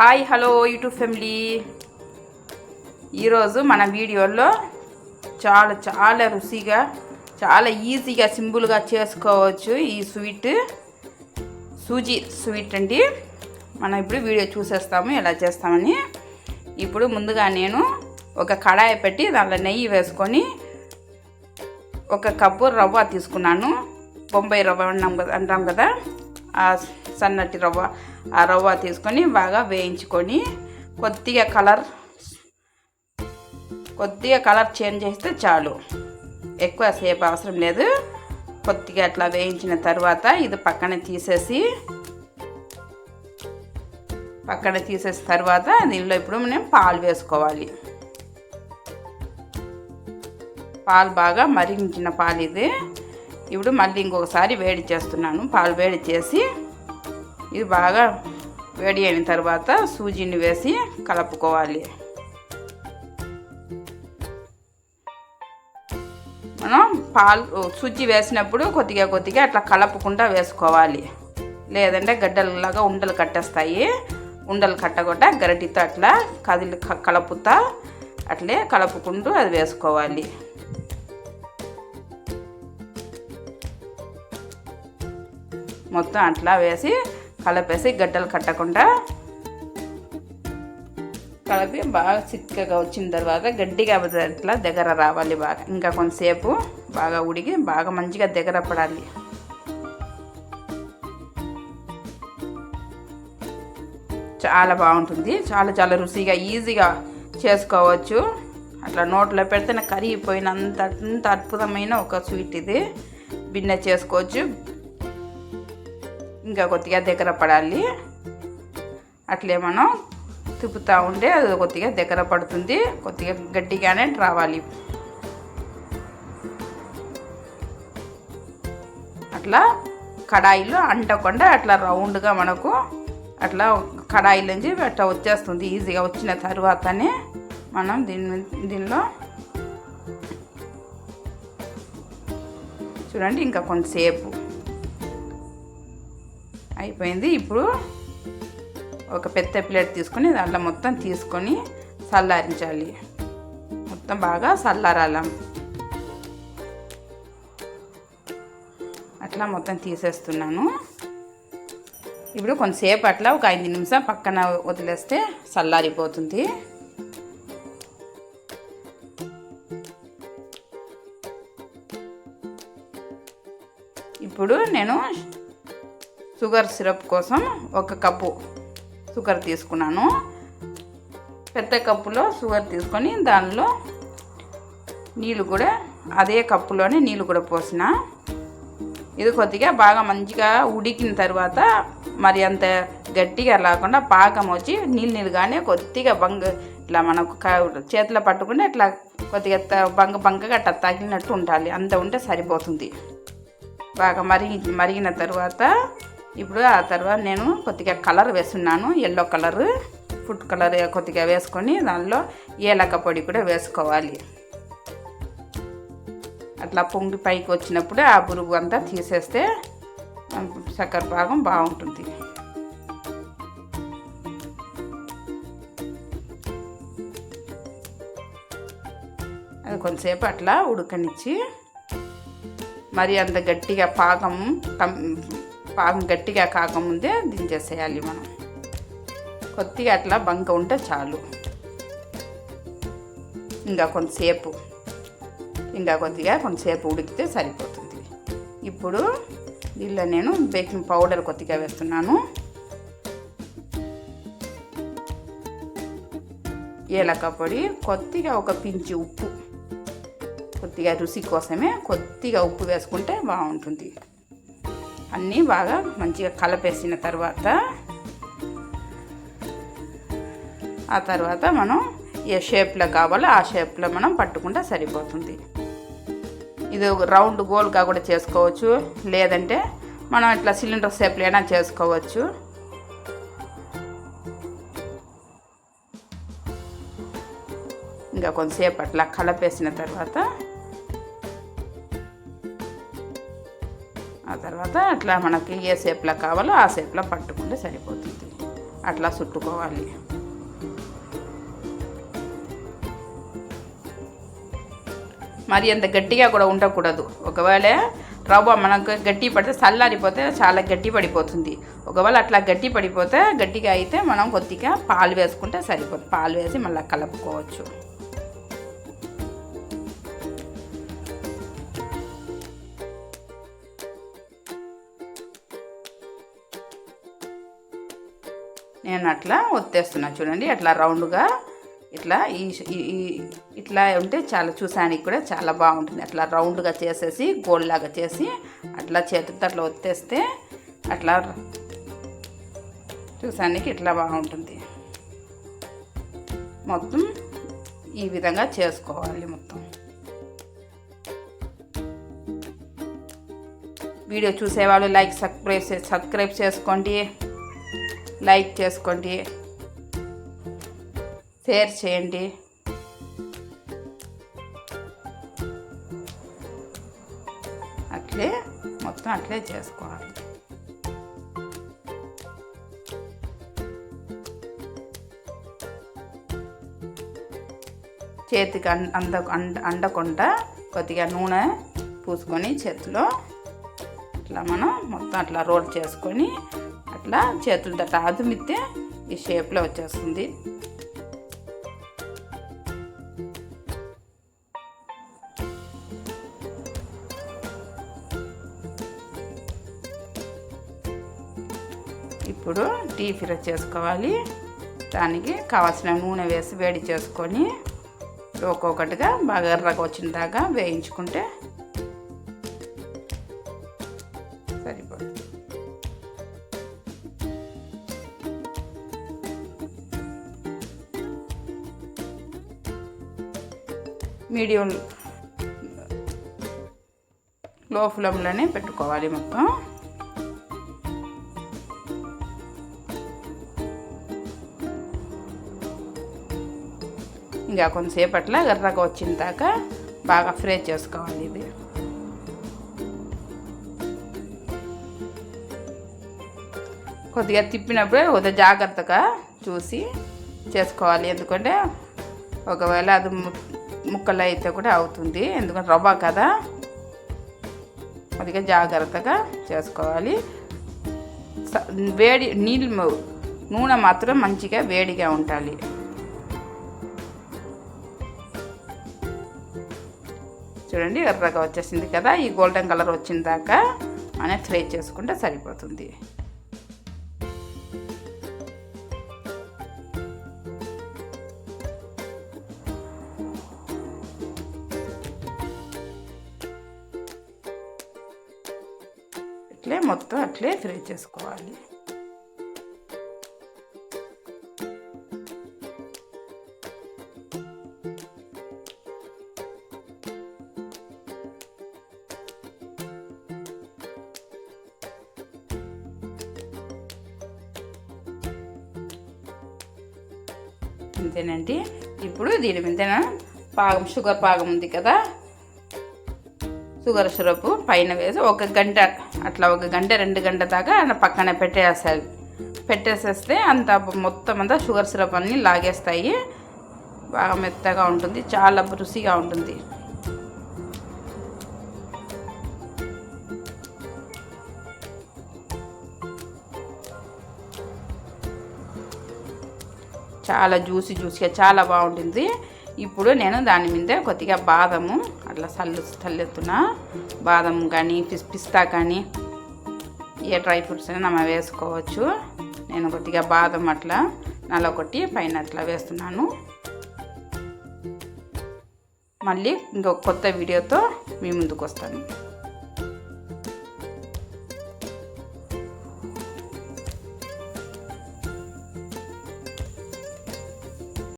Hi hello YouTube family. ఈరోజు మన వీడియోలో చాలా రుచిగా చాలా ఈజీగా సింపుల్గా చేసుకోవచ్చు ఈ స్వీట్, సూజీ స్వీట్ అండి. మనం ఇప్పుడు వీడియో చూసేస్తాము ఎలా చేస్తామని. ఇప్పుడు ముందుగా నేను ఒక కడాయి పెట్టి దాంట్లో నెయ్యి వేసుకొని ఒక కప్పు రవ్వ తీసుకున్నాను. బొంబాయి రవ్వ అంటాం కదా, ఆ సన్నటి రవ్వ, ఆ రవ్వ తీసుకొని బాగా వేయించుకొని కొద్దిగా కలర్ చేంజ్ చేస్తే చాలు, ఎక్కువ సేపు అవసరం లేదు. కొద్దిగా అట్లా వేయించిన తర్వాత ఇది పక్కన తీసేసి తర్వాత దీనిలో ఇప్పుడు మనం పాలు వేసుకోవాలి. పాలు బాగా మరిగించిన పాలు ఇది. ఇప్పుడు మళ్ళీ ఇంకొకసారి వేడి చేస్తున్నాను. పాలు వేడి చేసి ఇది బాగా వేడి అయిన తర్వాత సూజీని వేసి కలుపుకోవాలి. మనం సూజీ వేసినప్పుడు కొద్దిగా అట్లా కలుపుకుంటా వేసుకోవాలి, లేదంటే గడ్డలలాగా ఉండలు కట్టేస్తాయి. ఉండలు కట్టకుండా గరిటితో అట్లా కలుపుతా అట్లే కలుపుకుంటూ అది వేసుకోవాలి. మొత్తం అట్లా వేసి కలిపేసి గడ్డలు కట్టకుండా కలిపి బాగా చిక్కగా వచ్చిన తర్వాత గట్టిగా అట్లా దగ్గర రావాలి. బాగా ఇంకా కొంతసేపు బాగా ఉడికి బాగా మంచిగా దగ్గర పడాలి. చాలా బాగుంటుంది, చాలా రుచిగా ఈజీగా చేసుకోవచ్చు. అట్లా నోట్లో పెడితే కరిగిపోయినంత అద్భుతమైన ఒక స్వీట్ ఇది. బిన్నె చేసుకోవచ్చు. ఇంకా కొద్దిగా దగ్గర పడాలి. అట్లే మనం తిప్పుతూ ఉంటే అది కొద్దిగా దగ్గర పడుతుంది. కొద్దిగా గట్టిగానే రావాలి. అట్లా కడాయిలో అంటకుండా అట్లా రౌండ్గా మనకు అట్లా కడాయిల నుంచి అట్లా వచ్చేస్తుంది. ఈజీగా వచ్చిన తర్వాతనే మనం దీనిలో చూడండి ఇంకా కొంతసేపు అయిపోయింది. ఇప్పుడు ఒక పెద్ద ప్లేట్ తీసుకొని దాంట్లో మొత్తం తీసుకొని చల్లారించాలి. మొత్తం బాగా చల్లారాలి. అట్లా మొత్తం తీసేస్తున్నాను. ఇప్పుడు కొంతసేపు అట్లా ఒక 5 నిమిషాలు పక్కన వదిలేస్తే చల్లారిపోతుంది. ఇప్పుడు నేను షుగర్ సిరప్ కోసం 1 కప్పు షుగర్ తీసుకున్నాను. పెద్ద కప్పులో షుగర్ తీసుకొని దానిలో నీళ్ళు కూడా అదే కప్పులోనే నీళ్ళు కూడా పోసిన. ఇది కొద్దిగా బాగా మంచిగా ఉడికిన తర్వాత మరి అంత గట్టిగా లేకుండా పాకం వచ్చి నీళ్ళుగానే కొద్దిగా ఇట్లా మనకు చేతిలో పట్టుకుంటే ఇట్లా కొద్దిగా బంగగా అట్లా తగిలినట్టు ఉండాలి. అంత ఉంటే సరిపోతుంది. బాగా మరిగిన తర్వాత ఇప్పుడు ఆ తర్వాత నేను కొద్దిగా కలర్ వేస్తున్నాను. ఎల్లో కలర్, ఫుడ్ కలర్ కొద్దిగా వేసుకొని దానిలో ఏలక పొడి కూడా వేసుకోవాలి. అట్లా పొంగి పైకి వచ్చినప్పుడు ఆ బురుగు అంతా తీసేస్తే చక్కెర పాకం బాగుంటుంది. అది కొంతసేపు అట్లా ఉడకనిచ్చి మరి అంత గట్టిగా పాకం గట్టిగా కాకముందే దించేసేయాలి. మనం కొద్దిగా అట్లా బంక ఉంటే చాలు. ఇంకా కొంతసేపు ఉడికితే సరిపోతుంది. ఇప్పుడు దీనిలో నేను బేకింగ్ పౌడర్ కొద్దిగా వేస్తున్నాను. ఏలక పొడి, కొద్దిగా ఒక పించి ఉప్పు, కొద్దిగా రుచి కోసమే కొద్దిగా ఉప్పు వేసుకుంటే బాగుంటుంది. అన్నీ బాగా మంచిగా కలిపేసిన తర్వాత ఆ తర్వాత మనం ఏ షేప్లో కావాలో ఆ షేప్లో మనం పట్టుకుంటే సరిపోతుంది. ఇది రౌండ్ గోల్గా కూడా చేసుకోవచ్చు, లేదంటే మనం ఇట్లా సిలిండర్ షేప్లో అయినా చేసుకోవచ్చు. ఇంకా కొంతసేపు అట్లా కలిపేసిన తర్వాత ఆ తర్వాత అట్లా మనకి ఏ షేప్లో కావాలో ఆ షేప్లో పట్టుకుంటే సరిపోతుంది. అట్లా చుట్టుకోవాలి. మరి అంత గట్టిగా కూడా ఉండకూడదు. ఒకవేళ రవ్వ మనకు గట్టి పడితే చల్లారిపోతే చాలా గట్టి పడిపోతుంది. ఒకవేళ అట్లా గట్టి పడిపోతే గట్టిగా అయితే మనం కొద్దిగా పాలు వేసుకుంటే సరిపోతుంది. పాలు వేసి మళ్ళీ కలుపుకోవచ్చు. నేను అట్లా ఒత్తేస్తున్నా చూడండి. అట్లా రౌండ్గా ఇట్లా ఉంటే చాలా చూసానికి కూడా చాలా బాగుంటుంది. అట్లా రౌండ్గా చేసేసి గోల్లాగా చేసి అట్లా చేతితో అట్లా ఒత్తేస్తే అట్లా చూసానికి ఇట్లా బాగుంటుంది. మొత్తం ఈ విధంగా చేసుకోవాలి. మొత్తం వీడియో చూసేవాళ్ళు సబ్స్క్రైబ్ చేసుకోండి, లైక్ చేసుకోండి, షేర్ చేయండి. అట్లే మొత్తం అట్లే చేసుకోవాలి. చేతికి అండకుండా కొద్దిగా నూనె పూసుకొని చేతిలో అట్లా మనం మొత్తం అట్లా రోల్ చేసుకొని అట్లా చేతులతో అట్లా అదుమితే ఈ షేప్లో వచ్చేస్తుంది. ఇప్పుడు డీప్ ఫ్రై చేసుకోవాలి. దానికి కావాల్సిన నూనె వేసి వేడి చేసుకొని ఒక్కొక్కటిగా బాగా ఎర్రగా వచ్చిన దాకా వేయించుకుంటే సరిపోతుంది. మీడియం లో ఫ్లేమ్లోనే పెట్టుకోవాలి మొత్తం. ఇంకా కొంతసేపు అట్లా ఎర్రగా వచ్చిన దాకా బాగా ఫ్రై చేసుకోవాలి. ఇది కొద్దిగా తిప్పినప్పుడే కొద్దిగా జాగ్రత్తగా చూసి చేసుకోవాలి. ఎందుకంటే ఒకవేళ అది ముక్కలు అయితే కూడా అవుతుంది. ఎందుకంటే రవ్వ కదా, కొద్దిగా జాగ్రత్తగా చేసుకోవాలి. వేడి నూనె మాత్రం మంచిగా వేడిగా ఉండాలి. చూడండి ఎర్రగా వచ్చేసింది కదా. ఈ గోల్డెన్ కలర్ వచ్చిన దాకా మనం ఫ్రై చేసుకుంటే సరిపోతుంది. ఇట్లే మొత్తం అట్లే ఫ్రై చేసుకోవాలి. అంతేనండి. ఇప్పుడు దీని మీద పాకం షుగర్ పాకం ఉంది కదా, షుగర్ సిరప్ పైన వేసి 1 గంట అట్లా 1 గంట 2 గంటల దాకా పక్కన పెట్టేసేస్తే అంత మొత్తం అంతా షుగర్ సిరప్ అన్నీ లాగేస్తాయి. బాగా మెత్తగా ఉంటుంది, చాలా రుచిగా ఉంటుంది. చాలా జ్యూసీగా చాలా బాగుంటుంది. ఇప్పుడు నేను దాని మీద కొద్దిగా బాదము అట్లా చల్లెత్తున బాదం కానీ పిస్తా కానీ ఏ డ్రై ఫ్రూట్స్ అయినా మనం వేసుకోవచ్చు. నేను కొద్దిగా బాదం అట్లా నల్లకొట్టి పైన అట్లా వేస్తున్నాను. మళ్ళీ ఇంకొక కొత్త వీడియోతో మీ ముందుకు వస్తాను.